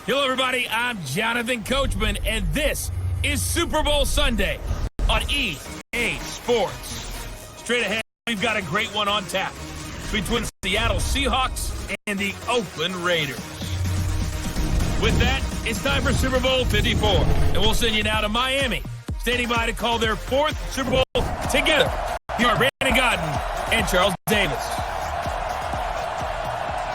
Hello, everybody. I'm Jonathan Coachman, and this is Super Bowl Sunday on EA Sports. Straight ahead, we've got a great one on tap between Seattle Seahawks and the Oakland Raiders. With that, it's time for Super Bowl 54, and we'll send you now to Miami, standing by to call their fourth Super Bowl together. Here are Brandon Godden and Charles Davis.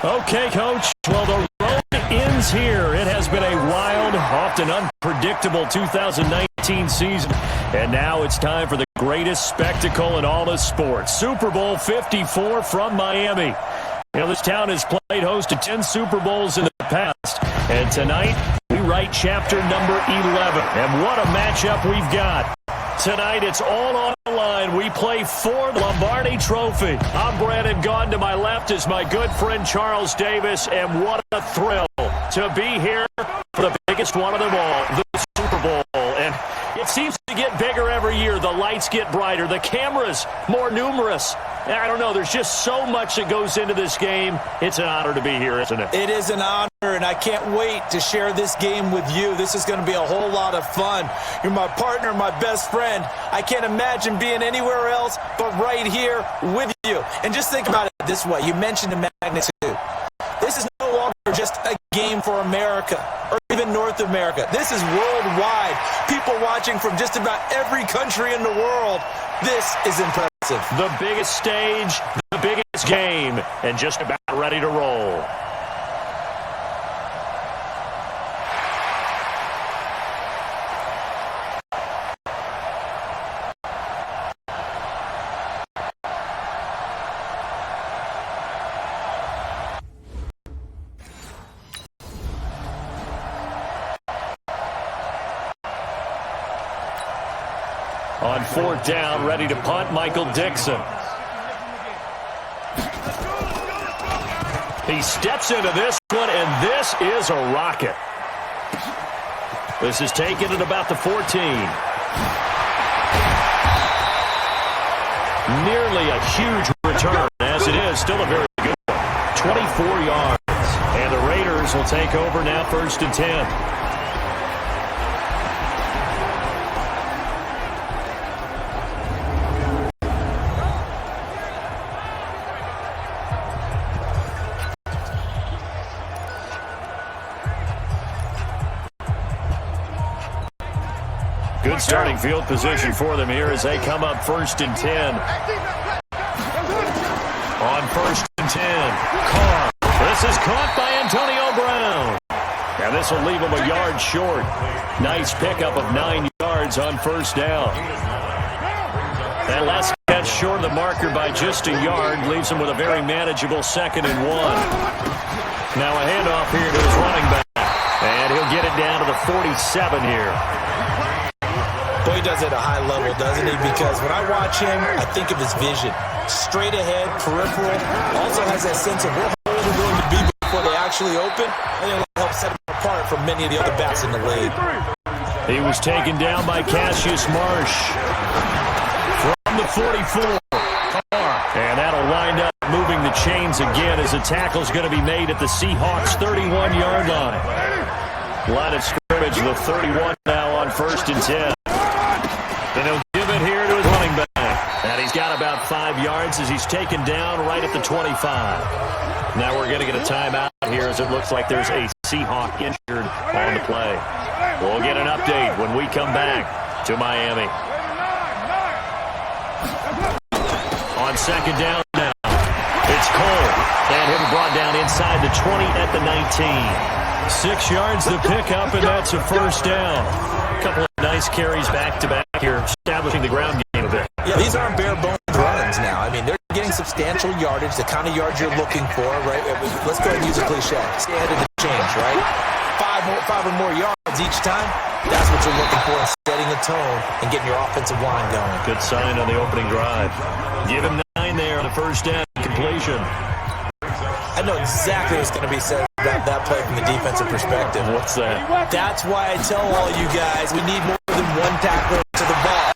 Okay, Coach. Well, the road ends here. It has been a wild, often unpredictable 2019 season. And now it's time for the greatest spectacle in all of sports. Super Bowl 54 from Miami. You know, this town has played host to 10 Super Bowls in the past. And tonight, we write chapter number 11. And what a matchup we've got. Tonight, it's all on the line. We play for the Lombardi Trophy. I'm Brandon Gaudin. To my left is my good friend Charles Davis. And what a thrill to be here for the biggest one of them all, the Super Bowl. And it seems to get bigger every year. The lights get brighter. The cameras more numerous. I don't know. There's just so much that goes into this game. It's an honor to be here, isn't it? It is an honor, and I can't wait to share this game with you. This is going to be a whole lot of fun. You're my partner, my best friend. I can't imagine being anywhere else but right here with you. And just think about it this way. You mentioned the magnitude. This is no longer just a game for America or even North America. This is worldwide. People watching from just about every country in the world. This is impressive. The biggest stage, the biggest game, and just about ready to roll. On fourth down, ready to punt, Michael Dixon. He steps into this one, and this is a rocket. This is taken at about the 14. Nearly a huge return, as it is still a very good one. 24 yards. And the Raiders will take over now, 1st and 10. Good starting field position for them here as they come up 1st and 10. On 1st and 10, Carr. This is caught by Antonio Brown. And this will leave him a yard short. Nice pickup of 9 yards on 1st down. That last catch short of the marker by just a yard leaves him with a very manageable 2nd and 1. Now a handoff here to his running back. And he'll get it down to the 47 here. Boy, he does it at a high level, doesn't he? Because when I watch him, I think of his vision. Straight ahead, peripheral. Also has that sense of where holes are going to be before they actually open. And it'll help set him apart from many of the other backs in the league. He was taken down by Cassius Marsh. From the 44. And that'll wind up moving the chains again as the tackle's going to be made at the Seahawks' 31-yard line. Line of scrimmage, the 31 now on 1st and 10. Then he'll give it here to his running back. And he's got about 5 yards as he's taken down right at the 25. Now we're going to get a timeout here as it looks like there's a Seahawk injured on the play. We'll get an update when we come back to Miami. On 2nd down now, it's Cole. And he'll be brought down inside the 20 at the 19. 6 yards the pickup, and that's a 1st down. A couple of nice carries back-to-back here, establishing the ground game a bit. Yeah, these aren't bare-bones runs now. I mean, they're getting substantial yardage, the kind of yards you're looking for, right? Let's go ahead and use a cliche. Stay ahead of the change, right? Five or more yards each time. That's what you're looking for, setting a tone and getting your offensive line going. Good sign on the opening drive. Give him 9 there on the 1st down completion. I know exactly what's going to be said about that play from the defensive perspective. What's that? That's why I tell all you guys we need more than one tackler to the ball.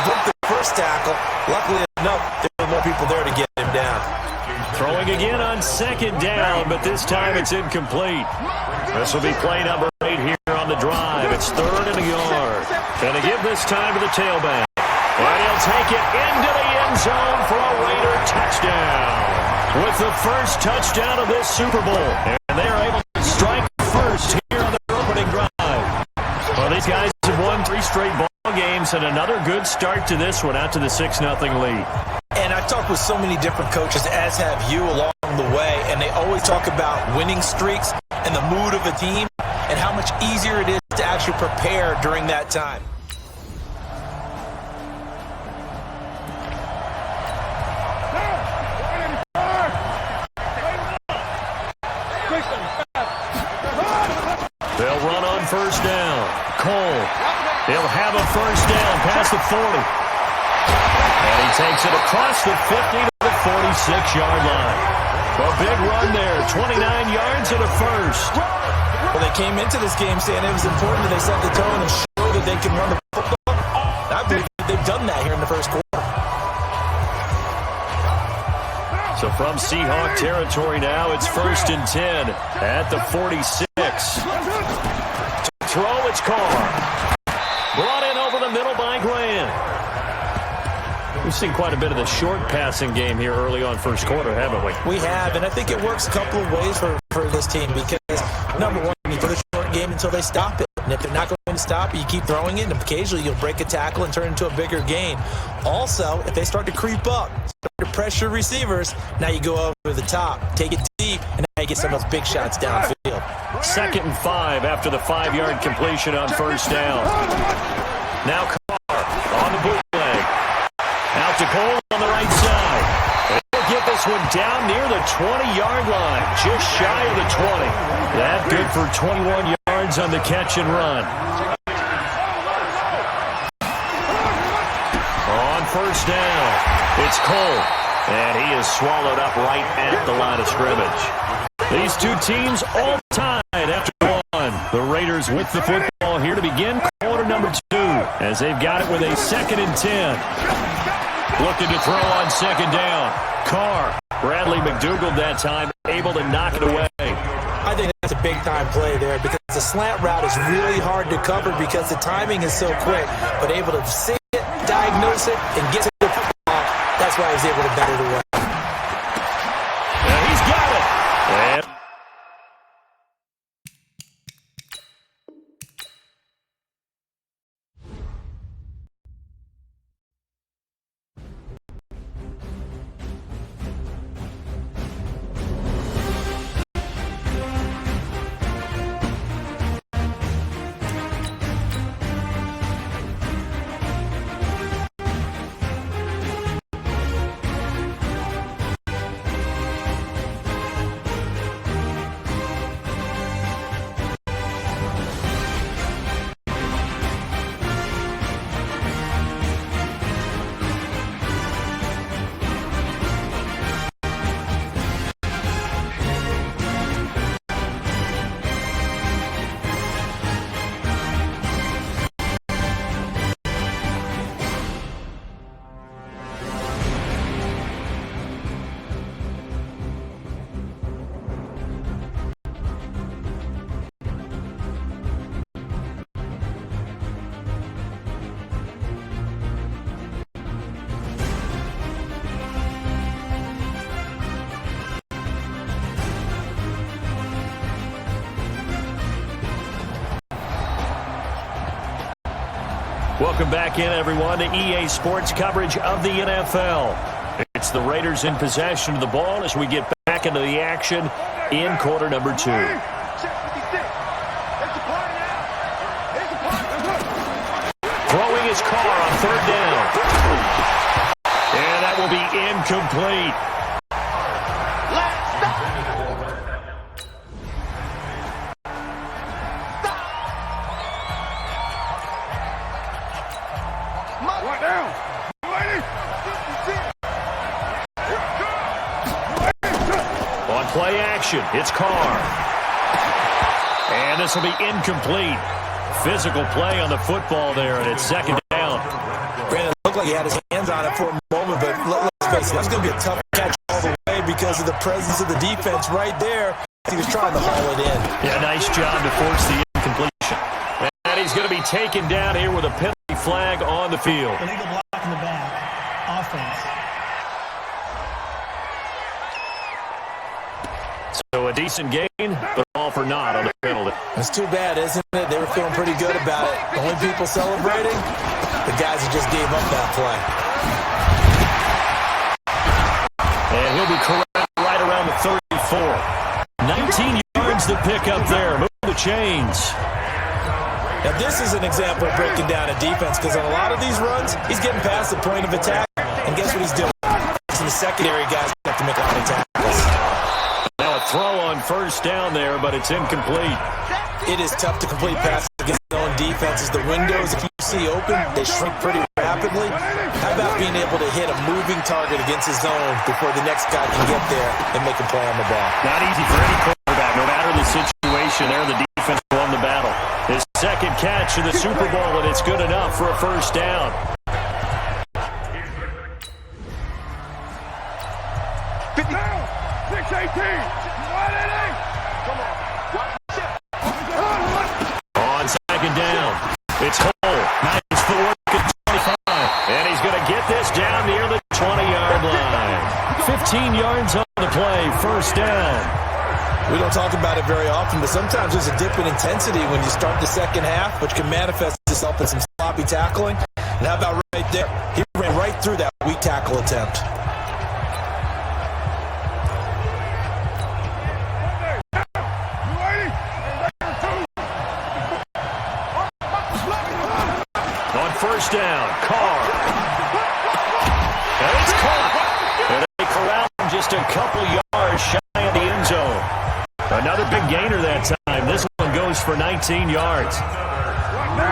Broke the first tackle. Luckily enough, there were more people there to get him down. Throwing again on 2nd down, but this time it's incomplete. This will be play number 8 here on the drive. It's 3rd and a yard. And to give this time to the tailback. And he'll take it into the end zone for a Raider touchdown. With the first touchdown of this Super Bowl. And they are able to strike first here on their opening drive. Well, these guys have won 3 straight ball games and another good start to this one out to the 6-0 lead. And I've talked with so many different coaches, as have you, along the way, and they always talk about winning streaks and the mood of a team and how much easier it is to actually prepare during that time. They'll run on first down. Cole. He'll have a first down past the 40. And he takes it across the 50 to the 46-yard line. A big run there, 29 yards and a first. Well, they came into this game saying it was important that they set the tone and show that they can run the football. I believe they've done that here in the first quarter. So from Seahawk territory now, it's 1st and 10 at the 46. To throw, it's Carr. Brought in over the middle by Grant. We've seen quite a bit of the short passing game here early on first quarter, haven't we? We have, and I think it works a couple of ways for this team because, number one, you throw the short game until they stop it. And if they're not going to stop it, you keep throwing it, and occasionally you'll break a tackle and turn it into a bigger gain. Also, if they start to creep up, start to pressure receivers, now you go over the top, take it deep, and now you get some of those big shots downfield. 2nd and 5 after the 5-yard completion on first down. Now Carr on the bootleg. Out to Cole on the right side. They'll get this one down near the 20-yard line, just shy of the 20. That good for 21 yards on the catch and run. On first down, it's Cole, and he is swallowed up right at the line of scrimmage. These two teams all tied after one. The Raiders with the football here to begin quarter number 2 as they've got it with a 2nd and 10. Looking to throw on 2nd down. Carr. Bradley McDougald that time able to knock it away. I think that's a big-time play there because the slant route is really hard to cover because the timing is so quick. But able to see it, diagnose it, and get to the football, that's why he's able to bat it away. And he's got it. And welcome back in, everyone, to EA Sports coverage of the NFL. It's the Raiders in possession of the ball as we get back into the action in quarter number 2. Throwing his Carr on 3rd down. And that will be incomplete. On play action, it's Carr. And this will be incomplete. Physical play on the football there, and it's 2nd down. Brandon, it looked like he had his hands on it for a moment, but let's face it, that's going to be a tough catch all the way because of the presence of the defense right there. He was trying to haul it in. Yeah, nice job to force the incompletion. And he's going to be taken down here with a penalty flag on the field. Illegal block in the back. Offense. So a decent gain, but all for naught on the penalty. It's too bad, isn't it? They were feeling pretty good about it. The only people celebrating, the guys who just gave up that play. And he'll be correct right around the 34. 19 yards to pick up there. Move the chains. Now, this is an example of breaking down a defense because on a lot of these runs, he's getting past the point of attack. And guess what he's doing? In the secondary, guys have to make a lot of tackles. Now a throw on first down there, but it's incomplete. It is tough to complete passes against their own defenses. The windows, if you see open, they shrink pretty rapidly. How about being able to hit a moving target against his zone before the next guy can get there and make a play on the ball? Not easy for any quarterback, no matter the situation there. The defense won the battle. His second catch in the Super Bowl, and it's good enough for a first down. 6-18. On second down, it's Cole. Nice footwork at 25. And he's going to get this down near the 20-yard line. 15 yards on the play, first down. We don't talk about it very often, but sometimes there's a dip in intensity when you start the second half, which can manifest itself in some sloppy tackling. And how about right there? He ran right through that weak tackle attempt. First down, Carr. And it's caught. And they corral him just a couple yards shy of the end zone. Another big gainer that time. This one goes for 19 yards.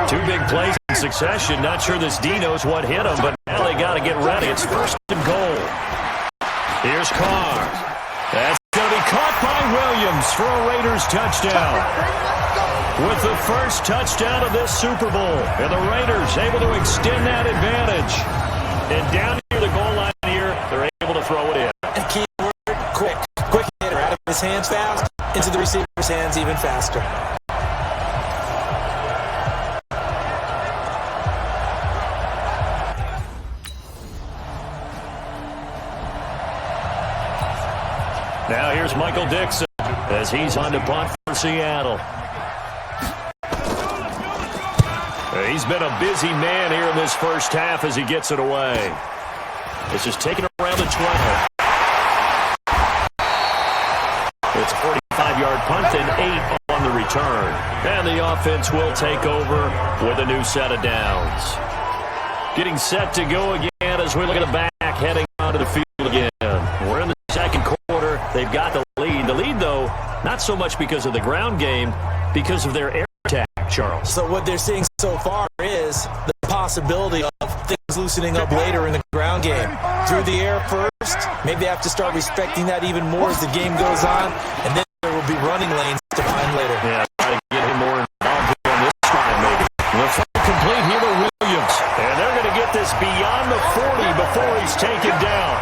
Two big plays in succession. Not sure this D knows what hit him, but now they got to get ready. It's first and goal. Here's Carr. That's going to be caught by Williams for a Raiders touchdown. With the first touchdown of this Super Bowl, and the Raiders able to extend that advantage. And down near the goal line here, they're able to throw it in. And key word, quick. Quick hitter out of his hands fast, into the receiver's hands even faster. Now here's Michael Dixon as he's on to punt for Seattle. He's been a busy man here in this first half as he gets it away. It's just taken around the 12. It's a 45-yard punt and 8 on the return. And the offense will take over with a new set of downs. Getting set to go again as we look at the back heading onto the field again. We're in the second quarter. They've got the lead. The lead, though, not so much because of the ground game, because of their air attack, Charles. So what they're seeing so far is the possibility of things loosening up later in the ground game. Through the air first, maybe they have to start respecting that even more as the game goes on, and then there will be running lanes to find later. Yeah, try to get him more involved on this side, maybe. The throw complete here to Williams, and they're going to get this beyond the 40 before he's taken down.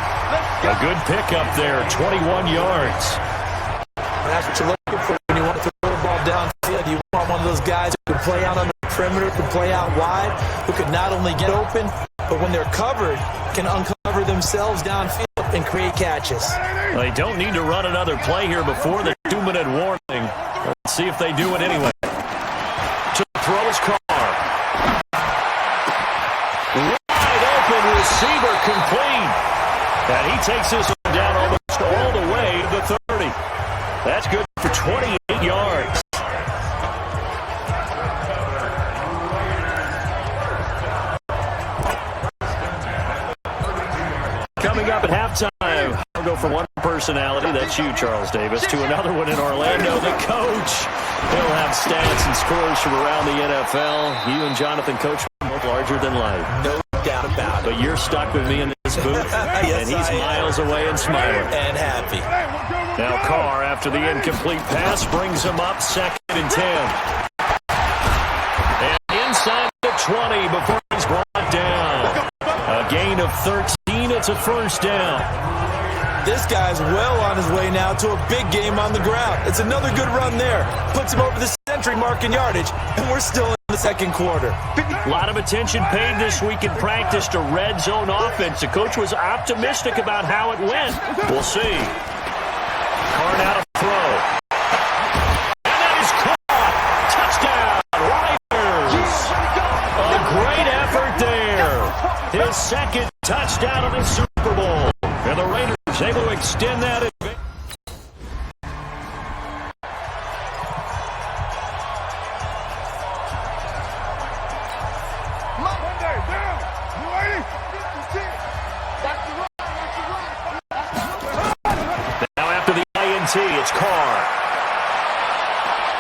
A good pickup there, 21 yards. That's what you're looking for when you want to throw the ball downfield. You want one of those guys who can play out on the perimeter, can play out wide, who can not only get open, but when they're covered, can uncover themselves downfield and create catches. They don't need to run another play here before the 2-minute warning. Let's see if they do it anyway. To throw his car. Wide open receiver complete. And he takes this one down almost all the way to the 30. That's good for 28 yards. Coming up at halftime, I'll go from one personality, that's you, Charles Davis, to another one in Orlando, the coach. He'll have stats and scores from around the NFL. You and Jonathan Coachman, both larger than life. No doubt about it. But you're stuck with me in this booth, Yes, and he's miles away and smiling. And happy. Now Carr, after the incomplete pass, brings him up 2nd and 10. And inside the 20 before he's brought down. A gain of 13. It's It's a first down. This guy's well on his way now to a big game on the ground. It's another good run there. Puts him over the century mark in yardage, and we're still in the second quarter. A lot of attention paid this week in practice to red zone offense. The coach was optimistic about how it went. We'll see. Carr now to throw. And that is caught. Touchdown, Riders. A great effort there. His second touchdown of the Super Bowl. And the Raiders able to extend that advantage. Now after the INT, it's Carr.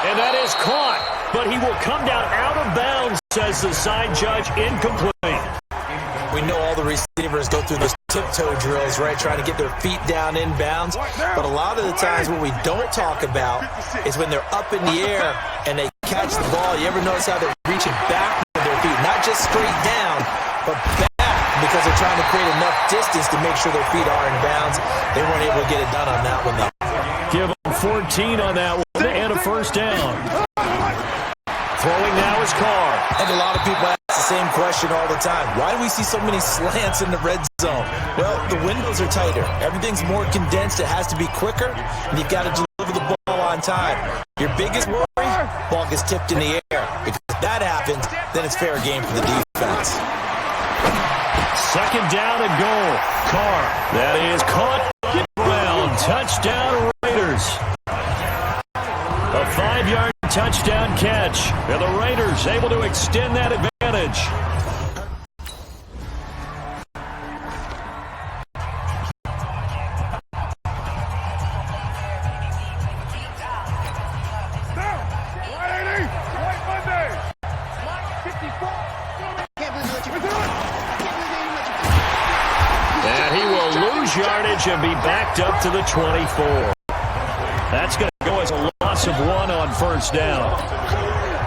And that is caught, but he will come down out of bounds, says the side judge, incomplete. We know all the receivers go through those tiptoe drills, right, trying to get their feet down inbounds. But a lot of the times what we don't talk about is when they're up in the air and they catch the ball. You ever notice how they're reaching back with their feet? Not just straight down, but back, because they're trying to create enough distance to make sure their feet are in bounds. They weren't able to get it done on that one, though. Give them 14 on that one and a first down. Throwing now is Carr. And a lot of people ask the same question all the time. Why do we see so many slants in the red zone? Well, the windows are tighter. Everything's more condensed. It has to be quicker, and you've got to deliver the ball on time. Your biggest worry, ball gets tipped in the air. Because if that happens, then it's fair game for the defense. Second down and goal. Carr. That is caught. Ground. Touchdown, Raiders. A 5-yard touchdown catch. And the Raiders able to extend that advantage. And he will lose yardage and be backed up to the 24. That's going to go as a loss of 1 on first down.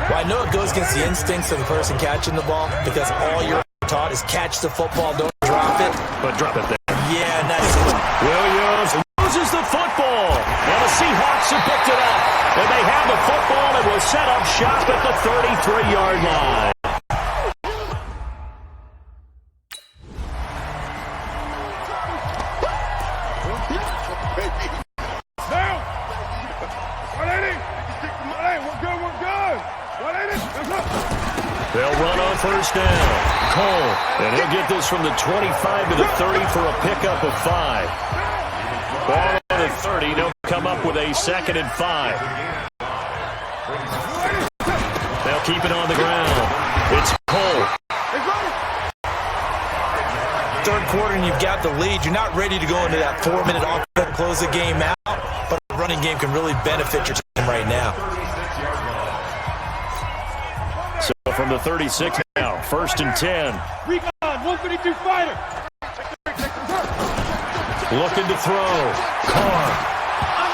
Well, I know it goes against the instincts of the person catching the ball because all you're taught is catch the football, don't drop it. But drop it there. Yeah, and that's it. Williams loses the football. And the Seahawks have picked it up. And they have the football and will set up shop at the 33-yard line. They'll run on first down. Cole, and he'll get this from the 25 to the 30 for a pickup of 5. Ball on the 30. They'll come up with a 2nd and 5. They'll keep it on the ground. It's Cole. Third quarter and you've got the lead. You're not ready to go into that 4-minute offense and close the game out, but the running game can really benefit your team right now. So from the 36 now, 1st and 10. Recon, 152 fighter. Looking to throw. Carr.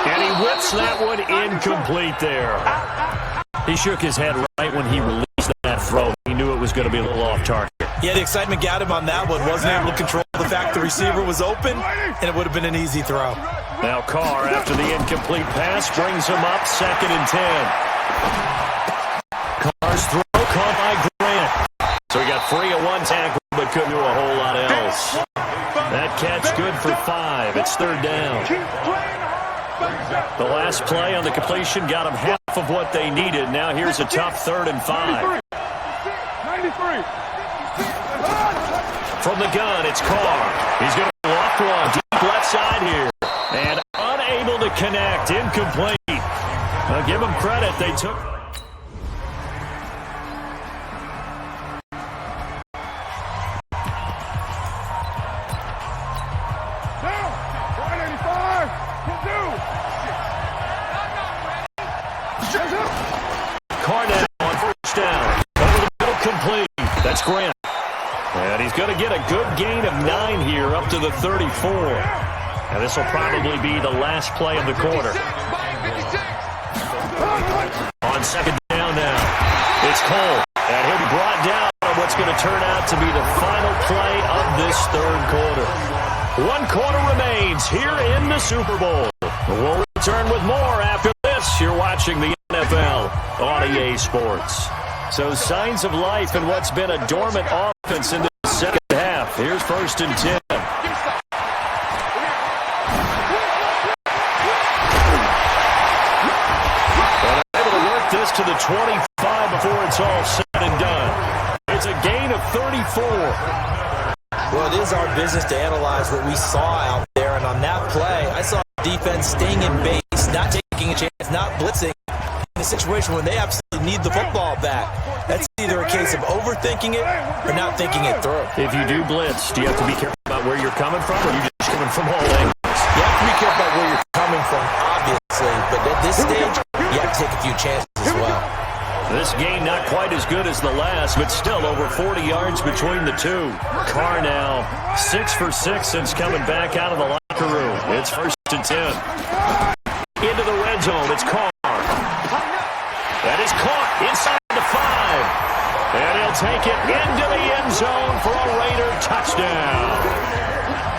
And he whips that one incomplete there. He shook his head right when he released that throw. He knew it was going to be a little off target. Yeah, the excitement got him on that one. Wasn't able to control the fact the receiver was open, and it would have been an easy throw. Now Carr, after the incomplete pass, brings him up 2nd and 10. Carr's throw caught by Grant. So he got free of 1 tackle, but couldn't do a whole lot else. That catch good for 5. It's 3rd down. The last play on the completion got them half of what they needed. Now here's a tough 3rd and 5. 93. From the gun, it's Carr. He's going to loft one deep left side here. And unable to connect. Incomplete. Now give them credit. They took... Carnell on first down. Over the middle, complete. That's Grant. And he's going to get a good gain of 9 here up to the 34. And this will probably be the last play of the quarter. On 2nd down now, it's Cole. And he'll be brought down on what's going to turn out to be the final play of this 3rd quarter. One quarter remains here in the Super Bowl. We'll return with more after this. You're watching the NFL on EA Sports. So signs of life in what's been a dormant offense in the second half. Here's 1st and 10. And able to work this to the 25 before it's all said and done. It's a gain of 34. Well, it is our business to analyze what we saw out there, and on that play, I saw defense staying in base, not taking a chance, not blitzing in a situation when they absolutely need the football back. That's either a case of overthinking it or not thinking it through. If you do blitz, do you have to be careful about where you're coming from, or are you just coming from all angles? You have to be careful about where you're coming from, obviously, but at this stage, you have to take a few chances as well. This game not quite as good as the last, but still over 40 yards between the two. Carr now 6 for 6 since coming back out of the locker room. It's 1st and 10. Into the red zone, it's Carr. That is caught inside the 5. And he'll take it into the end zone for a Raider touchdown.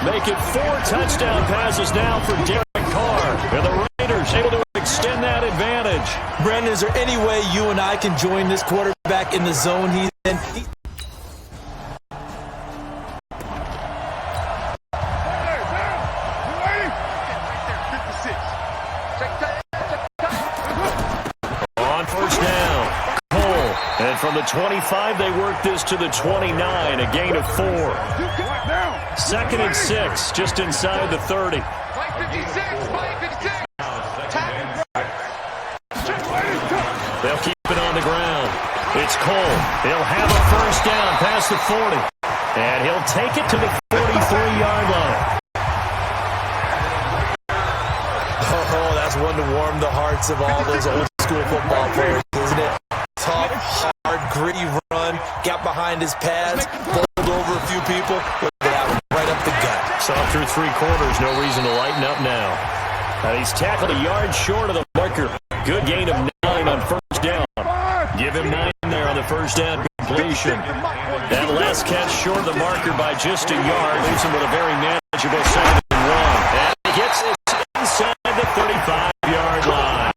Make it 4 touchdown passes now for Derek Carr. And the Raiders able to extend that advantage. Brandon, is there any way you and I can join this quarterback in the zone he's in? On 1st down, Cole. And from the 25, they work this to the 29, a gain of 4. 2nd and 6, just inside the 30. They'll keep it on the ground. It's Cole. He'll have a 1st down past the 40. And he'll take it to the 43-yard line. Oh, that's one to warm the hearts of all those old school football players, isn't it? Tough, hard, gritty run. Got behind his pads, bowled over a few people. Look at that one, right up the gut. Saw through 3 quarters. No reason to lighten up now. He's tackled a yard short of the marker. Good gain of 9 on 1st down. Give him 9 there on the 1st down completion. That last catch short of the marker by just a yard leaves him with a very manageable 2nd and 1. And he gets this inside the 35-yard line.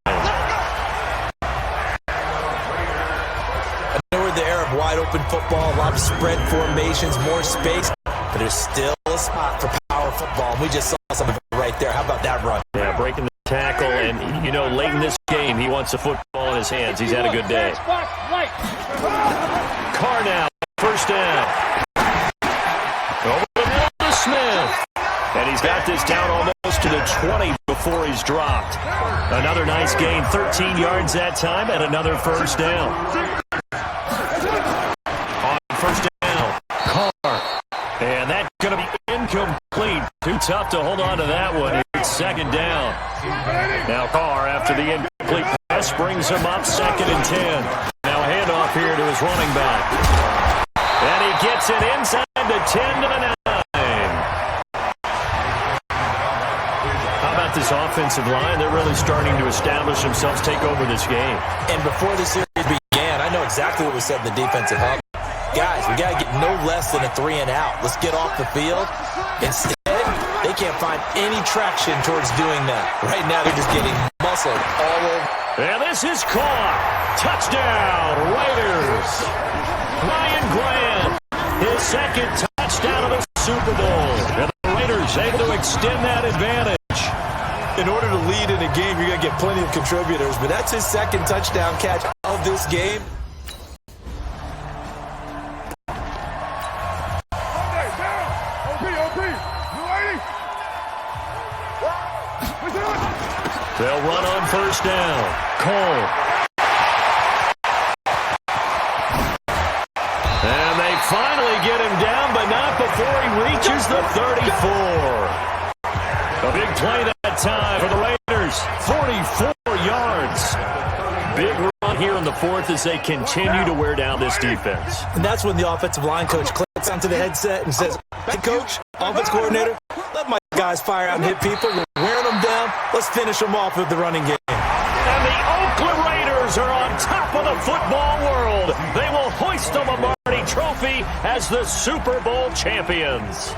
I know we're in the era of wide-open football, a lot of spread formations, more space, but there's still a spot for power football. And we just saw something right there. How about that run? Yeah, breaking the tackle, and, you know, late in this game, he wants the football in his hands. He's had a good day. Carr now, 1st down. Over the middle to Smith. And he's got this down almost to the 20 before he's dropped. Another nice gain, 13 yards that time, and another 1st down. On 1st down, Carr. And that's going to be incomplete. Too tough to hold on to that one. It's 2nd down. Now Carr, after the incomplete pass, brings him up 2nd and 10. Now handoff here to his running back. And he gets it inside the 10 to the 9. How about this offensive line? They're really starting to establish themselves, take over this game. And before the series began, I know exactly what was said in the defensive hub. Guys, we got to get no less than a 3 and out. Let's get off the field. Instead, they can't find any traction towards doing that. Right now, they're just getting muscled all over. And this is caught. Touchdown, Raiders. Ryan Grant, his 2nd touchdown of the Super Bowl. And the Raiders able to extend that advantage. In order to lead in a game, you're going to get plenty of contributors, but that's his 2nd touchdown catch of this game. They'll run on 1st down. Cole. And they finally get him down, but not before he reaches the 34. A big play that time for the Raiders. 44 yards. Big run here in the 4th as they continue to wear down this defense. And that's when the offensive line coach clicks onto the headset and says, "Hey, coach, offense coordinator, let my guys fire out and hit people. We're wearing them down. Let's finish them off with the running game." And the Oakland Raiders are on top of the football world. They will hoist the Lombardi Trophy as the Super Bowl champions.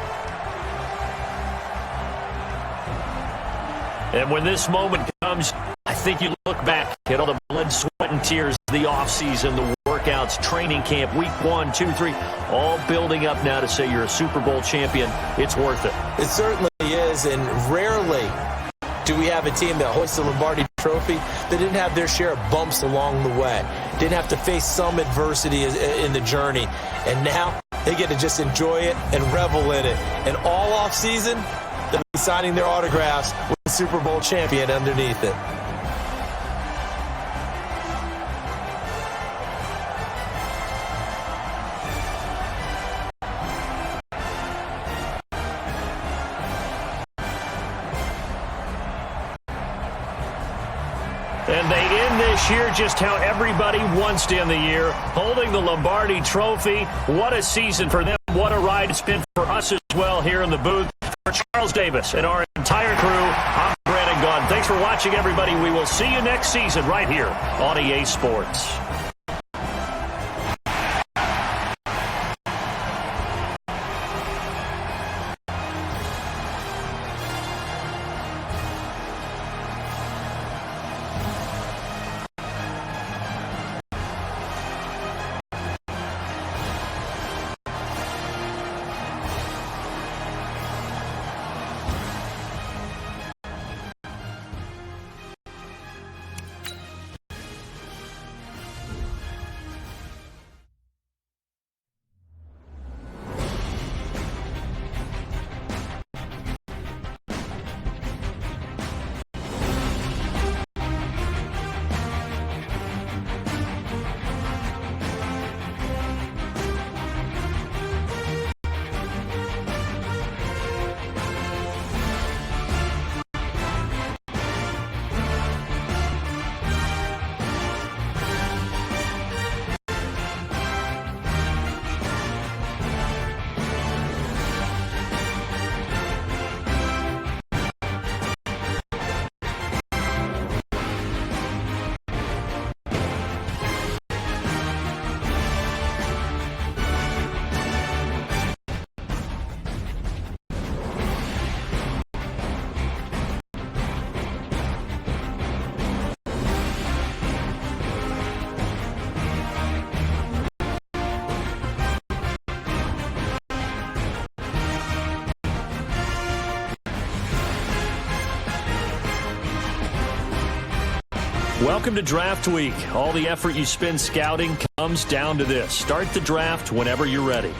And when this moment comes, I think you look back at all the blood, sweat, and tears, the offseason, the workouts, training camp, week 1, 2, 3, all building up now to say you're a Super Bowl champion. It's worth it. It certainly is, and rarely do we have a team that hoists the Lombardi Trophy that didn't have their share of bumps along the way, didn't have to face some adversity in the journey, and now they get to just enjoy it and revel in it. And all offseason, they'll be signing their autographs with the Super Bowl champion underneath it. And they end this year just how everybody wants to end the year, holding the Lombardi Trophy. What a season for them. What a ride it's been for us as well here in the booth. For Charles Davis and our entire crew, I'm Brandon Gaudin. Thanks for watching, everybody. We will see you next season right here on EA Sports. Welcome to Draft Week. All the effort you spend scouting comes down to this. Start the draft whenever you're ready.